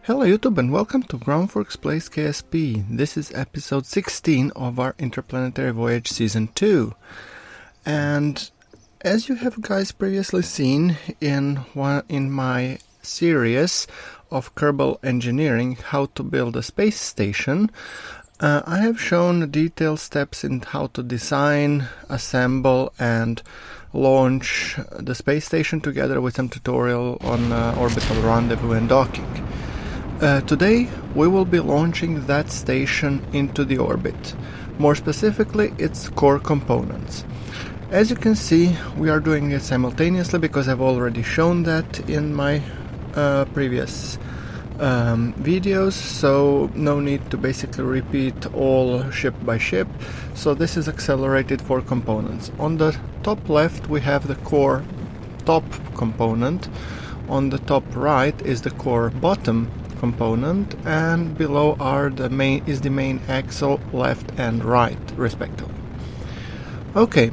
Hello YouTube and welcome to GrunfWorks Plays KSP. This is episode 16 of our Interplanetary Voyage Season 2. And as you have guys previously seen in my series of Kerbal engineering, how to build a space station, I have shown detailed steps in how to design, assemble and launch the space station together with some tutorial on orbital rendezvous and docking. Today we will be launching that station into the orbit, more specifically its core components. As you can see, we are doing it simultaneously because I've already shown that in my previous videos, so no need to basically repeat all ship by ship. So this is accelerated for components. On the top left we have the core top component, on the top right is the core bottom component, and below are the main axle, left and right respectively. Okay,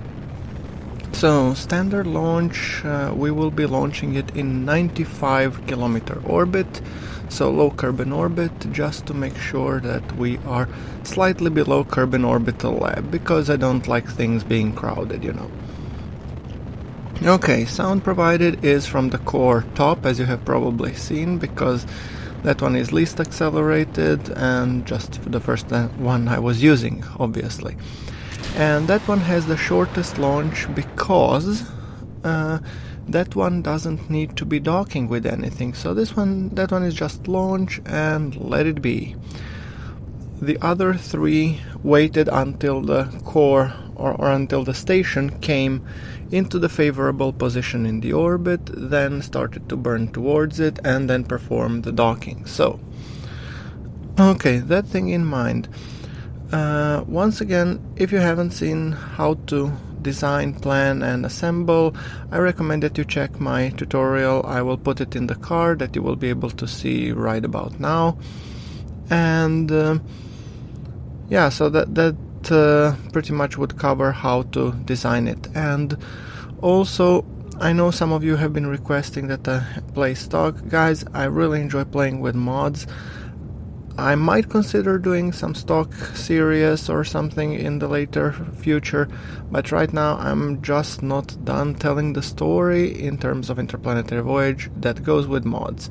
so standard launch, we will be launching it in 95 kilometer orbit, so low Kerbin orbit, just to make sure that we are slightly below Kerbin Orbital Lab, because I don't like things being crowded, you know. Okay, sound provided is from the core top, as you have probably seen, because that one is least accelerated and just the first one I was using, obviously. And that one has the shortest launch because that one doesn't need to be docking with anything. So that one is just launch and let it be. The other three waited until the core or until the station came into the favorable position in the orbit, then started to burn towards it and then perform the docking. So, okay, that thing in mind. Once again, if you haven't seen how to design, plan and assemble, I recommend that you check my tutorial. I will put it in the card that you will be able to see right about now. And yeah, so that pretty much would cover how to design it. And also, I know some of you have been requesting that I play stock. Guys, I really enjoy playing with mods. I might consider doing some stock series or something in the later future, but right now I'm just not done telling the story in terms of Interplanetary Voyage that goes with mods.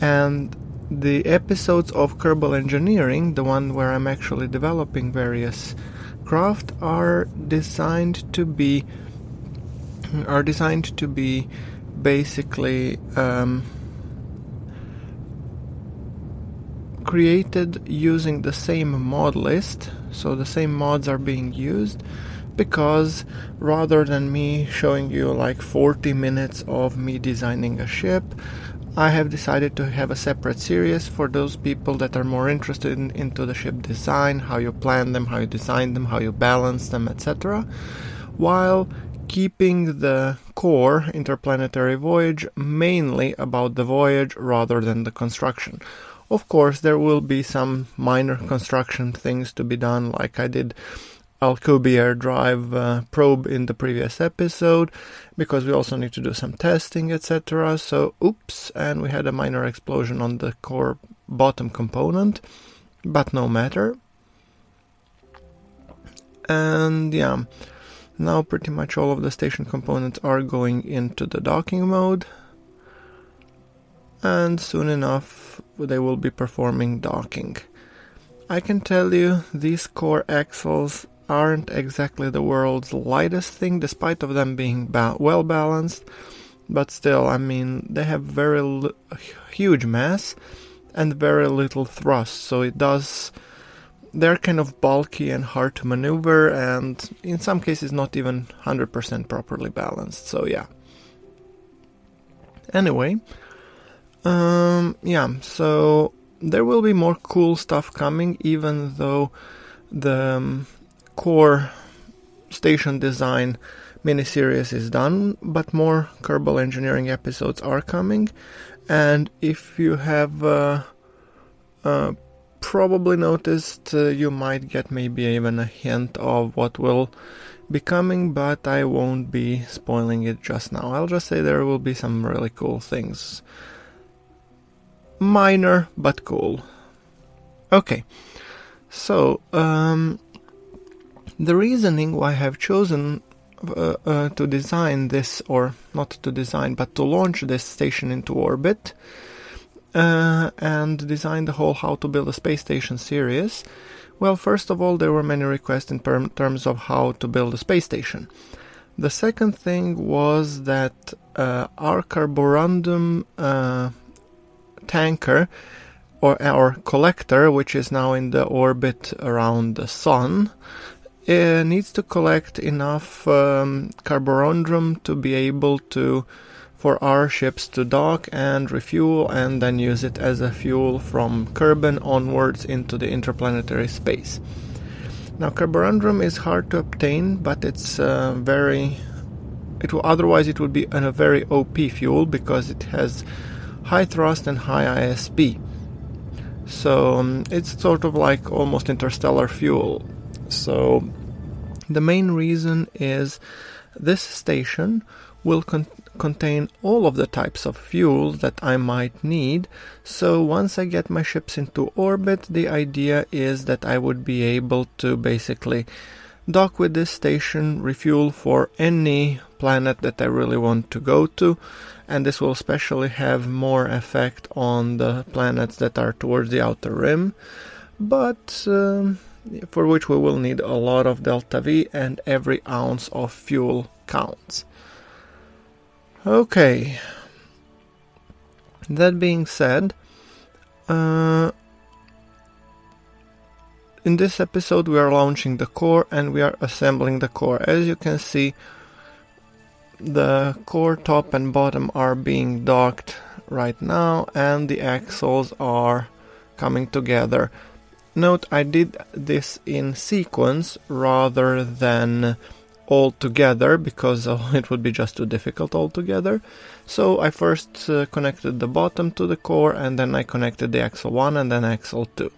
And the episodes of Kerbal Engineering, the one where I'm actually developing various craft, are designed to be basically created using the same mod list, so the same mods are being used, because rather than me showing you like 40 minutes of me designing a ship, I have decided to have a separate series for those people that are more interested into the ship design, how you plan them, how you design them, how you balance them, etc., while keeping the core Interplanetary Voyage mainly about the voyage rather than the construction. Of course, there will be some minor construction things to be done, like I did Alcubierre drive probe in the previous episode, because we also need to do some testing, etc. So, oops, and we had a minor explosion on the core bottom component, but no matter. And yeah, now pretty much all of the station components are going into the docking mode, and soon enough they will be performing docking. I can tell you these core axles aren't exactly the world's lightest thing, despite of them being well balanced, but still, I mean, they have very huge mass and very little thrust, so they're kind of bulky and hard to maneuver, and in some cases not even 100% properly balanced, so yeah. Anyway, yeah, so there will be more cool stuff coming, even though the core station design miniseries is done, but more Kerbal engineering episodes are coming. And if you have probably noticed, you might get maybe even a hint of what will be coming, but I won't be spoiling it just now. I'll just say there will be some really cool things. minor but cool. Okay, so the reasoning why I have chosen to design this, or not to design, but to launch this station into orbit and design the whole How to Build a Space Station series. Well, first of all, there were many requests in terms of how to build a space station. The second thing was that our carborundum tanker, or our collector, which is now in the orbit around the Sun, needs to collect enough carborundum to be able to, for our ships to dock and refuel and then use it as a fuel from Kerbin onwards into the interplanetary space. Now, carborundum is hard to obtain, but it's otherwise it would be a very OP fuel because it has high thrust and high ISP. So it's sort of like almost interstellar fuel. So the main reason is this station will contain all of the types of fuel that I might need. So once I get my ships into orbit, the idea is that I would be able to basically dock with this station, refuel for any planet that I really want to go to, and this will especially have more effect on the planets that are towards the outer rim, but for which we will need a lot of delta V, and every ounce of fuel counts. Okay, that being said, in this episode we are launching the core and we are assembling the core. As you can see, the core top and bottom are being docked right now and the axles are coming together. Note, I did this in sequence rather than all together because it would be just too difficult all together. So I first connected the bottom to the core, and then I connected the axle 1 and then axle 2.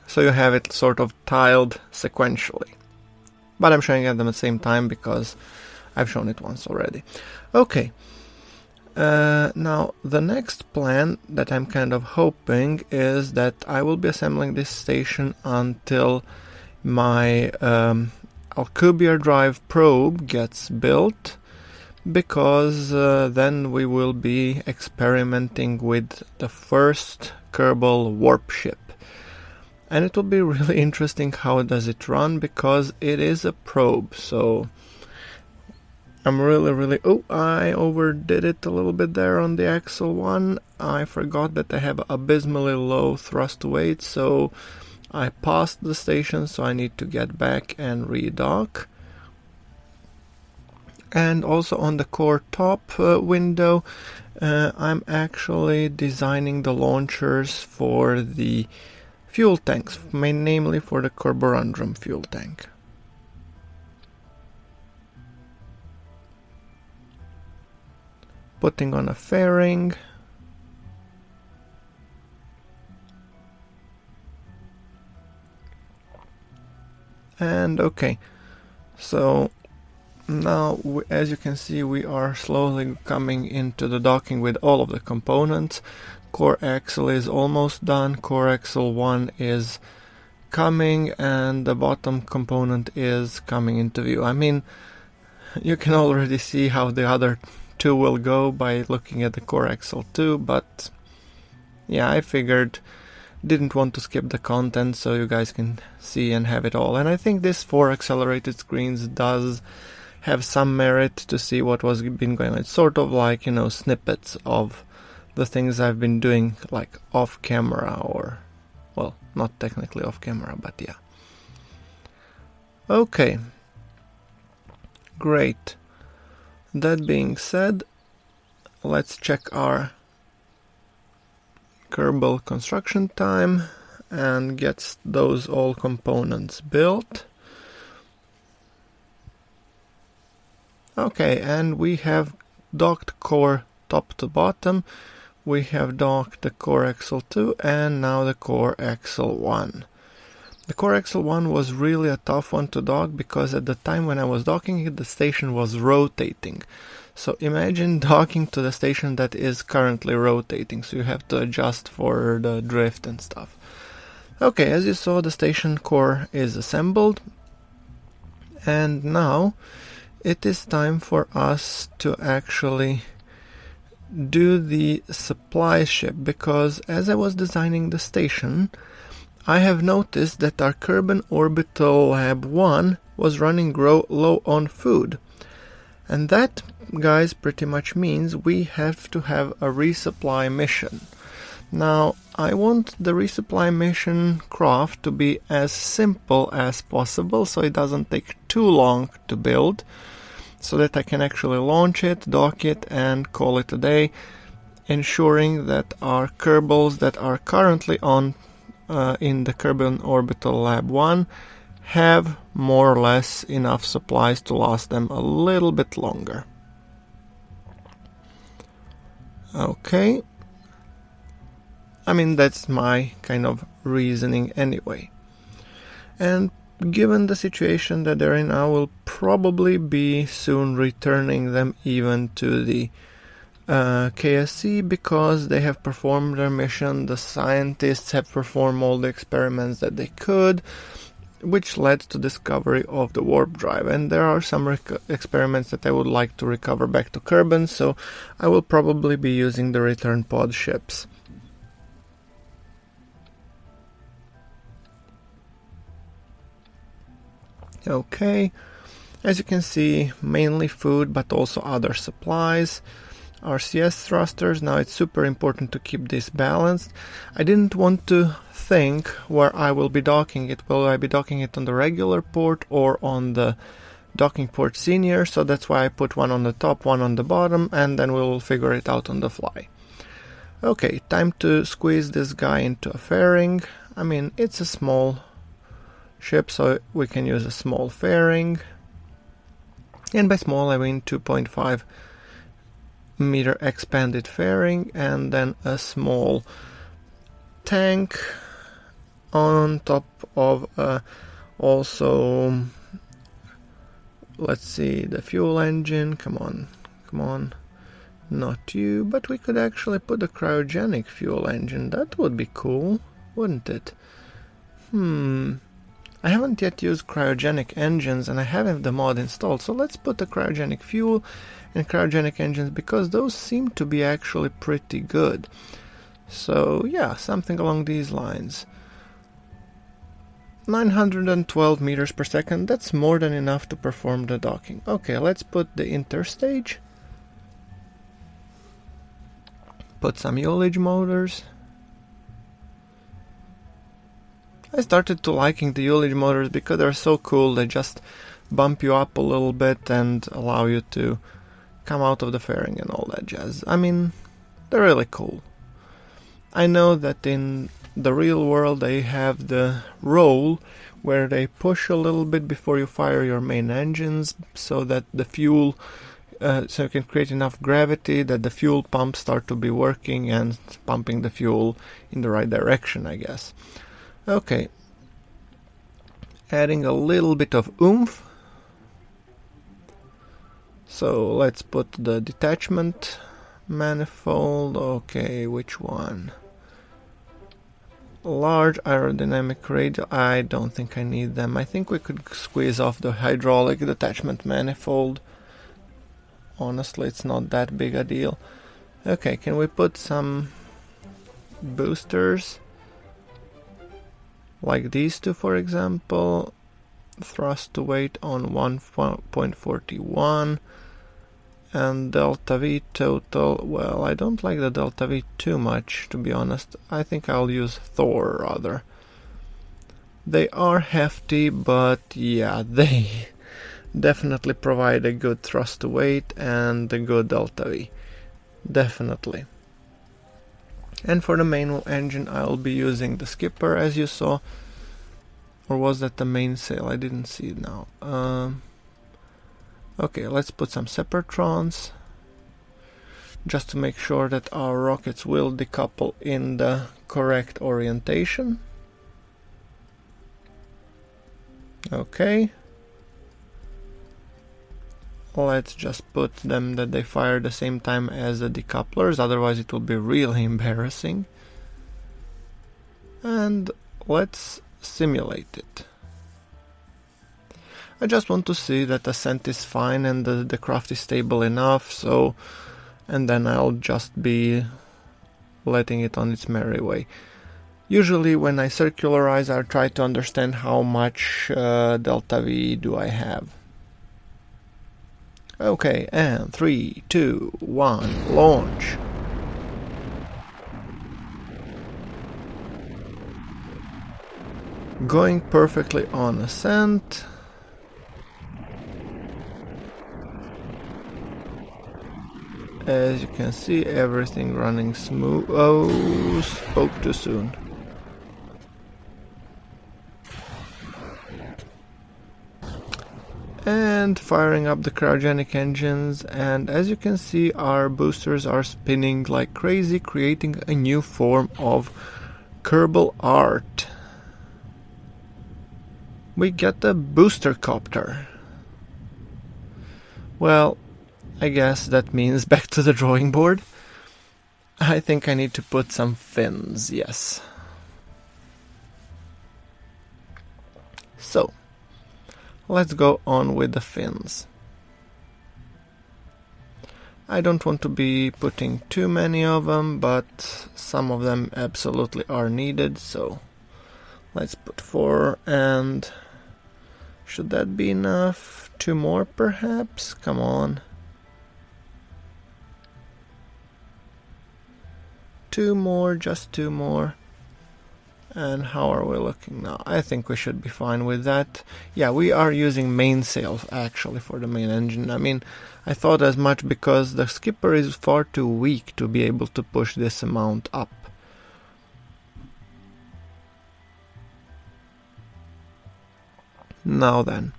So you have it sort of tiled sequentially. But I'm showing them at the same time because I've shown it once already. Okay. Now, the next plan that I'm kind of hoping is that I will be assembling this station until my Alcubierre drive probe gets built, because then we will be experimenting with the first Kerbal warp ship. And it will be really interesting how does it run, because it is a probe, so I'm really... Oh, I overdid it a little bit there on the axle 1. I forgot that I have abysmally low thrust weight, so I passed the station, so I need to get back and redock. And also on the core top window, I'm actually designing the launchers for the fuel tanks, namely for the carborundum fuel tank. Putting on a fairing. And okay, so now as you can see, we are slowly coming into the docking with all of the components. Core axle is almost done, core axle 1 is coming, and the bottom component is coming into view. I mean, you can already see how the other two will go by looking at the core axle 2, but yeah, I figured, didn't want to skip the content so you guys can see and have it all. And I think this 4 accelerated screens does have some merit to see what was been going on. It's sort of like, you know, snippets of the things I've been doing, like off camera, or, well, not technically off camera, but yeah. Okay, great. That being said, let's check our Kerbal construction time and get those all components built. Okay, and we have docked core top to bottom. We have docked the core axle 2 and now the core axle 1. The core axle 1 was really a tough one to dock because at the time when I was docking it, the station was rotating. So imagine docking to the station that is currently rotating, so you have to adjust for the drift and stuff. Okay, as you saw, the station core is assembled, and now it is time for us to actually do the supply ship, because as I was designing the station, I have noticed that our Kerbin Orbital Lab 1 was running low on food. And that, guys, pretty much means we have to have a resupply mission. Now, I want the resupply mission craft to be as simple as possible, so it doesn't take too long to build, so that I can actually launch it, dock it, and call it a day, ensuring that our Kerbals that are currently on in the Kerbin Orbital Lab 1 have more or less enough supplies to last them a little bit longer. Okay. I mean, that's my kind of reasoning anyway. And given the situation that they're in, I will probably be soon returning them even to the KSC, because they have performed their mission. The scientists have performed all the experiments that they could, which led to discovery of the warp drive, and there are some experiments that I would like to recover back to Kerbin, so I will probably be using the return pod ships. Okay, as you can see, mainly food, but also other supplies. RCS thrusters, now it's super important to keep this balanced. I didn't want to think where I will be docking it. Will I be docking it on the regular port or on the docking port senior? So that's why I put one on the top, one on the bottom, and then we'll figure it out on the fly. Okay, time to squeeze this guy into a fairing. I mean, it's a small ship, so we can use a small fairing. And by small, I mean 2.5 meter expanded fairing, and then a small tank on top of also, let's see, the fuel engine. Come on, not you, but we could actually put a cryogenic fuel engine. That would be cool, wouldn't it? I haven't yet used cryogenic engines, and I haven't the mod installed, so let's put the cryogenic fuel and cryogenic engines, because those seem to be actually pretty good. So yeah, something along these lines. 912 meters per second, that's more than enough to perform the docking. Okay, let's put the interstage. Put some ullage motors. I started to liking the ullage motors because they're so cool. They just bump you up a little bit and allow you to come out of the fairing and all that jazz. I mean, they're really cool. I know that in the real world they have the roll where they push a little bit before you fire your main engines, so that the fuel, so you can create enough gravity that the fuel pumps start to be working and pumping the fuel in the right direction, I guess. Okay, adding a little bit of oomph. So let's put the detachment manifold. Okay, which one? Large aerodynamic radial. I don't think I need them. I think we could squeeze off the hydraulic detachment manifold. Honestly, it's not that big a deal. Okay, can we put some boosters? Like these two, for example. Thrust to weight on 1.41. And delta V total, well, I don't like the delta V too much, to be honest. I think I'll use Thor rather. They are hefty, but yeah, they definitely provide a good thrust to weight and a good delta V. Definitely. And for the main engine, I'll be using the skipper, as you saw. Or was that the mainsail? I didn't see it now. Okay, let's put some separatrons, just to make sure that our rockets will decouple in the correct orientation. Okay. let's just put them that they fire the same time as the decouplers, otherwise it will be really embarrassing. And let's simulate it. I just want to see that ascent is fine and the craft is stable enough, so, and then I'll just be letting it on its merry way. Usually when I circularize, I try to understand how much delta V do I have. Okay, and 3, 2, 1, launch! Going perfectly on ascent. As you can see, everything running smooth. Oh, spoke too soon. And firing up the cryogenic engines, and as you can see, our boosters are spinning like crazy, creating a new form of Kerbal art. We get a booster copter. Well, I guess that means back to the drawing board. I think I need to put some fins, yes. So, let's go on with the fins. I don't want to be putting too many of them, but some of them absolutely are needed, so let's put 4, and should that be enough? 2 more perhaps? Come on. 2 more, just 2 more. And how are we looking now? I think we should be fine with that. Yeah, we are using mainsail actually for the main engine. I mean, I thought as much because the skipper is far too weak to be able to push this amount up. Now then.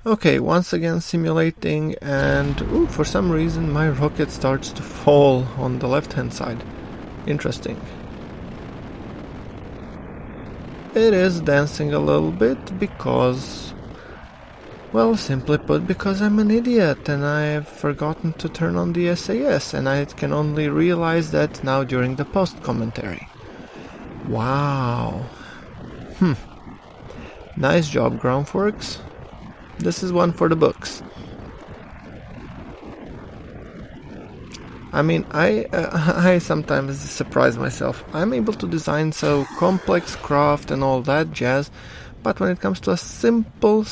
Okay, once again simulating, and ooh, for some reason my rocket starts to fall on the left hand side. Interesting. It is dancing a little bit because, well, simply put, because I'm an idiot and I've forgotten to turn on the SAS, and I can only realize that now during the post commentary. Wow. Nice job, GrunfWorks. This is one for the books. I mean, I sometimes surprise myself. I'm able to design so complex craft and all that jazz, but when it comes to a simple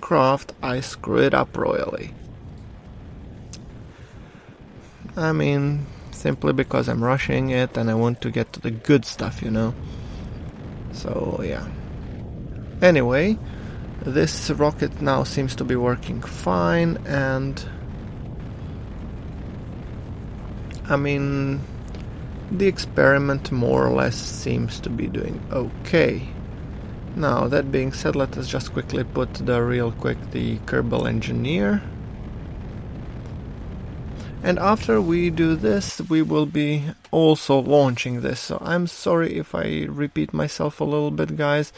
craft, I screw it up royally. I mean, simply because I'm rushing it and I want to get to the good stuff, you know. So, yeah. Anyway, this rocket now seems to be working fine, and I mean, the experiment more or less seems to be doing okay. Now, that being said, let us just quickly put the Kerbal engineer. And after we do this, we will be also launching this. So I'm sorry if I repeat myself a little bit, guys,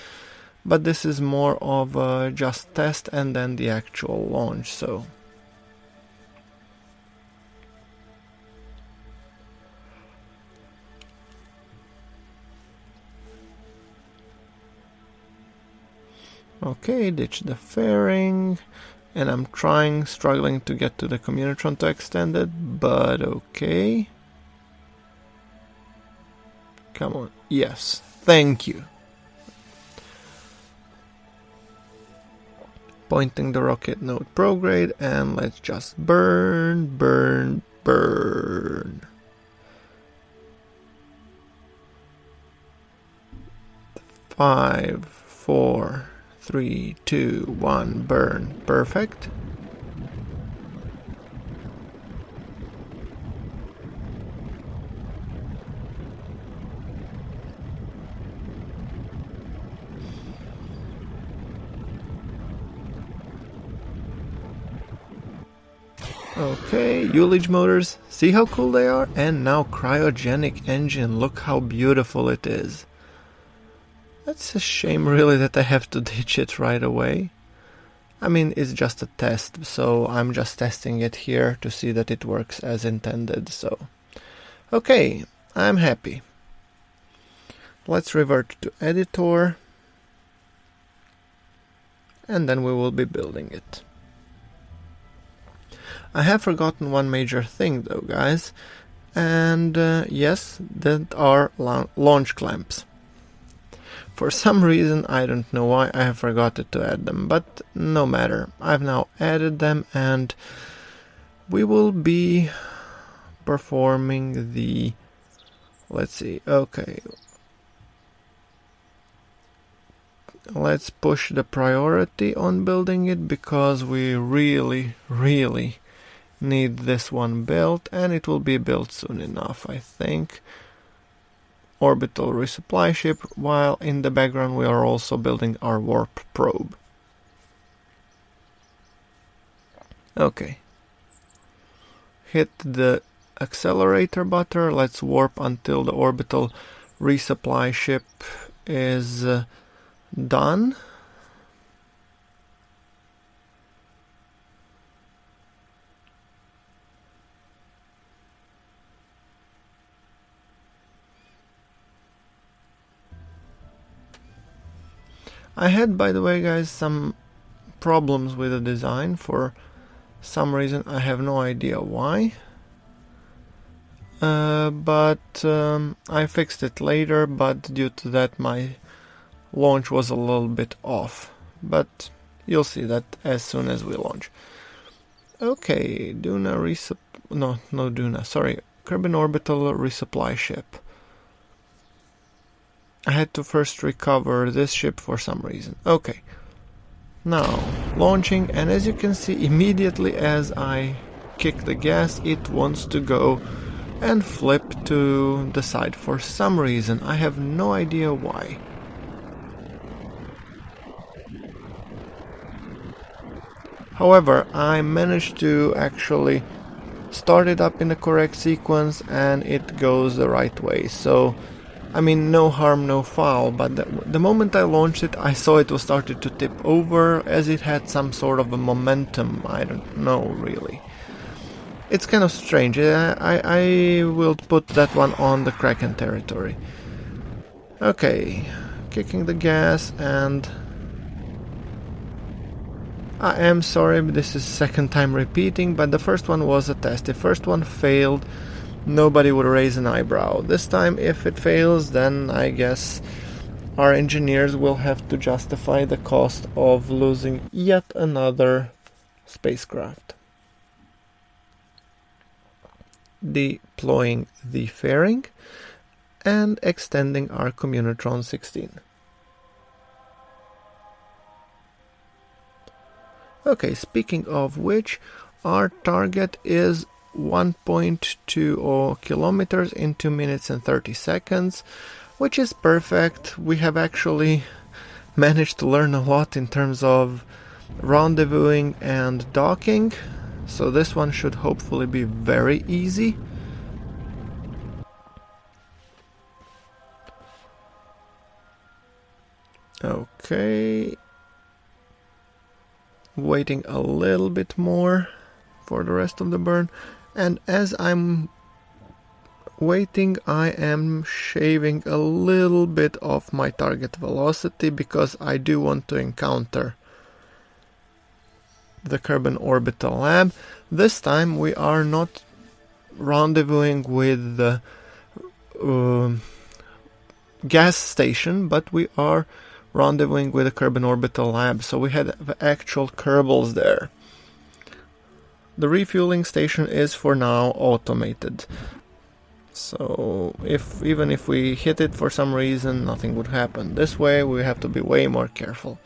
but this is more of a just test and then the actual launch, so... Okay, ditch the fairing, and I'm struggling to get to the Communitron to extend it, but okay. Come on, yes, thank you. Pointing the rocket node prograde, and let's just burn. 5, 4, 3, 2, 1, burn. Perfect. Okay, Ullage motors, see how cool they are? And now cryogenic engine, look how beautiful it is. That's a shame really that I have to ditch it right away. I mean, it's just a test, so I'm just testing it here to see that it works as intended, so... Okay, I'm happy. Let's revert to editor, and then we will be building it. I have forgotten one major thing though, guys, and yes, that are launch clamps. For some reason, I don't know why, I have forgotten to add them, but no matter. I've now added them, and we will be performing the... Let's see, okay. Let's push the priority on building it, because we really need this one built, and it will be built soon enough, I think. Orbital resupply ship, while in the background we are also building our warp probe. Okay. Hit the accelerator button, let's warp until the orbital resupply ship is done. I had, by the way, guys, some problems with the design for some reason. I have no idea why. But I fixed it later, but due to that my launch was a little bit off. But you'll see that as soon as we launch. Okay, Kerbin Orbital Resupply Ship. I had to first recover this ship for some reason. Okay. Now, launching, and as you can see, immediately as I kick the gas, it wants to go and flip to the side for some reason. I have no idea why. However, I managed to actually start it up in the correct sequence, and it goes the right way. So, I mean, no harm, no foul, but the moment I launched it, I saw it was started to tip over, as it had some sort of a momentum. I don't know, really. It's kind of strange. I will put that one on the Kraken territory. Okay, kicking the gas, and... I am sorry, but this is second time repeating, but the first one was a test. The first one failed. Nobody would raise an eyebrow. This time, if it fails, then I guess our engineers will have to justify the cost of losing yet another spacecraft. Deploying the fairing and extending our Communotron 16. Okay, speaking of which, our target is 1.20 kilometers in 2 minutes and 30 seconds, which is perfect. We have actually managed to learn a lot in terms of rendezvousing and docking, so this one should hopefully be very easy. Okay, waiting a little bit more for the rest of the burn. And as I'm waiting, I am shaving a little bit of my target velocity, because I do want to encounter the Kerbin Orbital Lab. This time we are not rendezvousing with the gas station, but we are rendezvousing with the Kerbin Orbital Lab, so we had the actual Kerbals there. The refueling station is for now automated, so even if we hit it for some reason, nothing would happen. This way we have to be way more careful.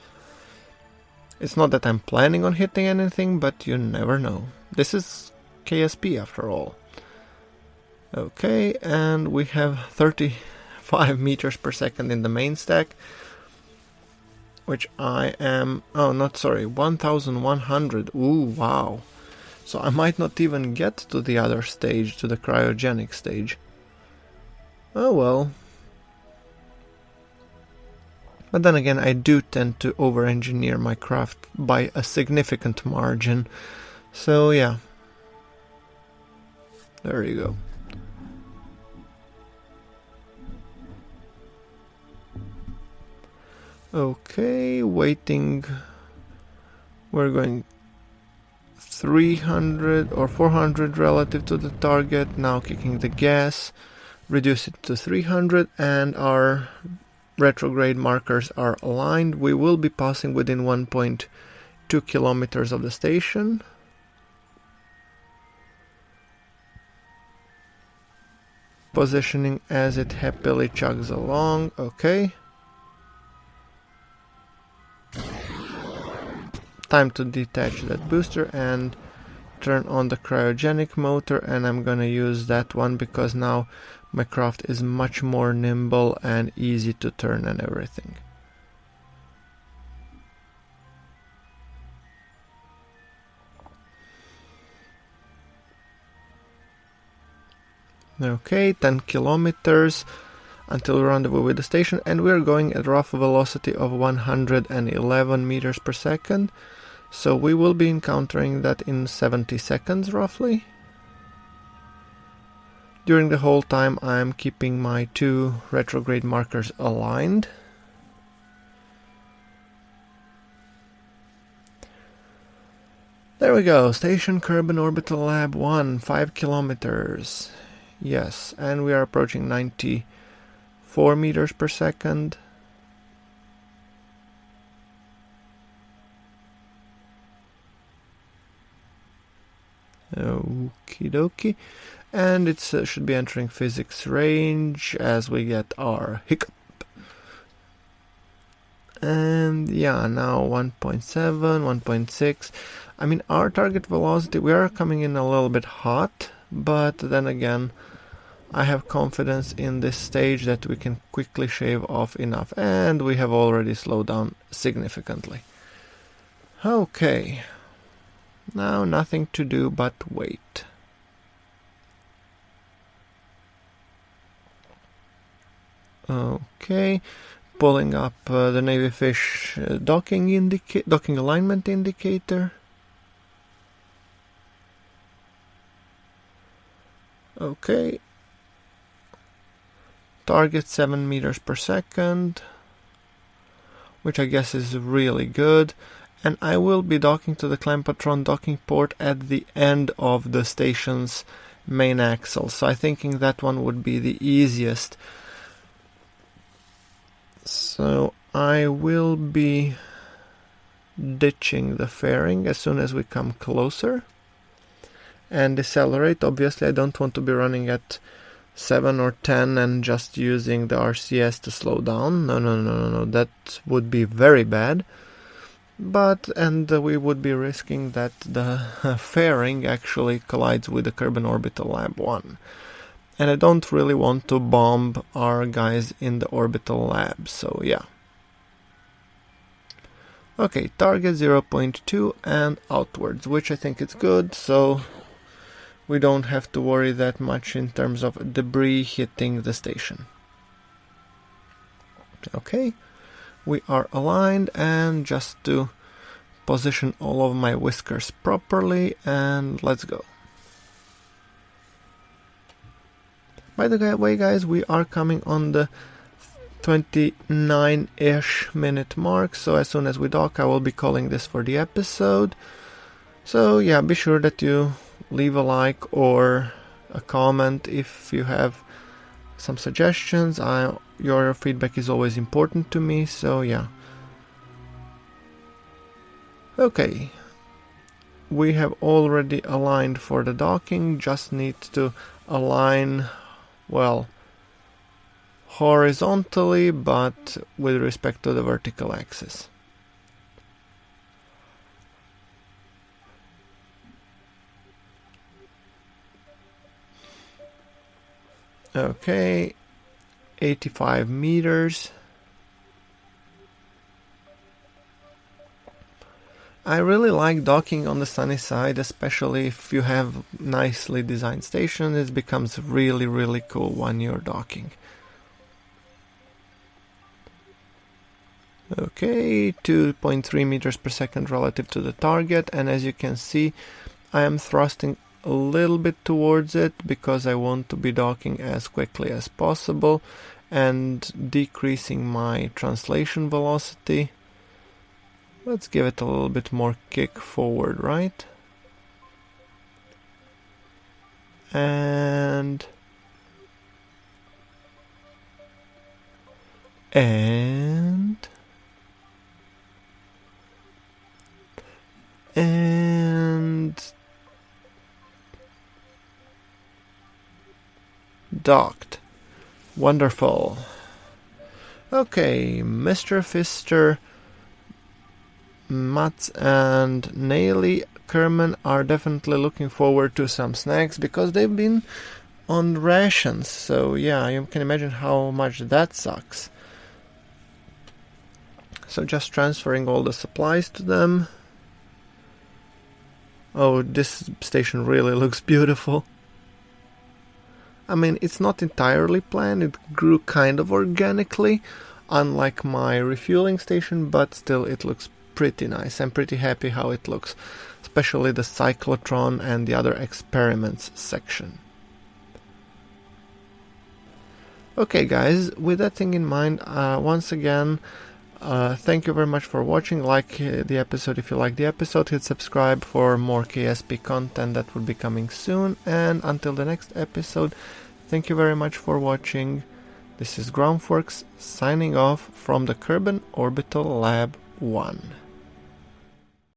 It's not that I'm planning on hitting anything, but you never know. This is KSP after all. Okay, and we have 35 meters per second in the main stack, which I am... 1100. Ooh, wow. So I might not even get to the other stage, to the cryogenic stage. Oh well. But then again, I do tend to over-engineer my craft by a significant margin. So yeah. There you go. Okay, waiting. We're going 300 or 400 relative to the target. Now kicking the gas. Reduce it to 300 and our retrograde markers are aligned. We will be passing within 1.2 kilometers of the station. Positioning as it happily chugs along. Okay. Time to detach that booster and turn on the cryogenic motor, and I'm gonna use that one because now my craft is much more nimble and easy to turn and everything. Okay, 10 kilometers until we rendezvous with the station, and we're going at rough velocity of 111 meters per second. So we will be encountering that in 70 seconds roughly. During the whole time I'm keeping my 2 retrograde markers aligned. There we go, Station Kerbin Orbital Lab 1, 5 kilometers. Yes, and we are approaching 94 meters per second. Okie dokie. And it should be entering physics range as we get our hiccup. And yeah, now 1.7, 1.6. I mean, our target velocity, we are coming in a little bit hot, but then again, I have confidence in this stage that we can quickly shave off enough, and we have already slowed down significantly. Okay, now nothing to do but wait. Okay, pulling up the Navy Fish docking alignment indicator. Okay. Target 7 meters per second, which I guess is really good. And I will be docking to the Clampatron docking port at the end of the station's main axle. So I'm thinking that one would be the easiest. So I will be ditching the fairing as soon as we come closer. And decelerate. Obviously I don't want to be running at 7 or 10 and just using the RCS to slow down. No, that would be very bad. And we would be risking that the fairing actually collides with the Kerbin Orbital Lab 1. And I don't really want to bomb our guys in the orbital lab, so yeah. Okay, target 0.2 and outwards, which I think is good, so we don't have to worry that much in terms of debris hitting the station. Okay, we are aligned, and just to position all of my whiskers properly, and let's go. By the way, guys, we are coming on the 29-ish minute mark, so as soon as we dock I will be calling this for the episode. So yeah, be sure that you leave a like or a comment if you have some suggestions. Your feedback is always important to me, so yeah. Okay, we have already aligned for the docking, just need to align, well, horizontally, but with respect to the vertical axis. Okay, 85 meters. I really like docking on the sunny side, especially if you have nicely designed station. It becomes really cool when you're docking. Okay, 2.3 meters per second relative to the target, and as you can see, I am thrusting a little bit towards it because I want to be docking as quickly as possible and decreasing my translation velocity. Let's give it a little bit more kick forward, right? And docked. Wonderful. Okay, Mr. Fister, Mats and Naily Kerman are definitely looking forward to some snacks because they've been on rations, so yeah, you can imagine how much that sucks. So just transferring all the supplies to them. Oh, this station really looks beautiful. I mean, it's not entirely planned, it grew kind of organically, unlike my refueling station, but still it looks pretty nice. I'm pretty happy how it looks, especially the cyclotron and the other experiments section. Okay guys, with that thing in mind, once again, thank you very much for watching. Like the episode if you like the episode, hit subscribe for more KSP content that will be coming soon, and until the next episode, thank you very much for watching. This is GrunfWorks signing off from the Kerbin Orbital Lab 1.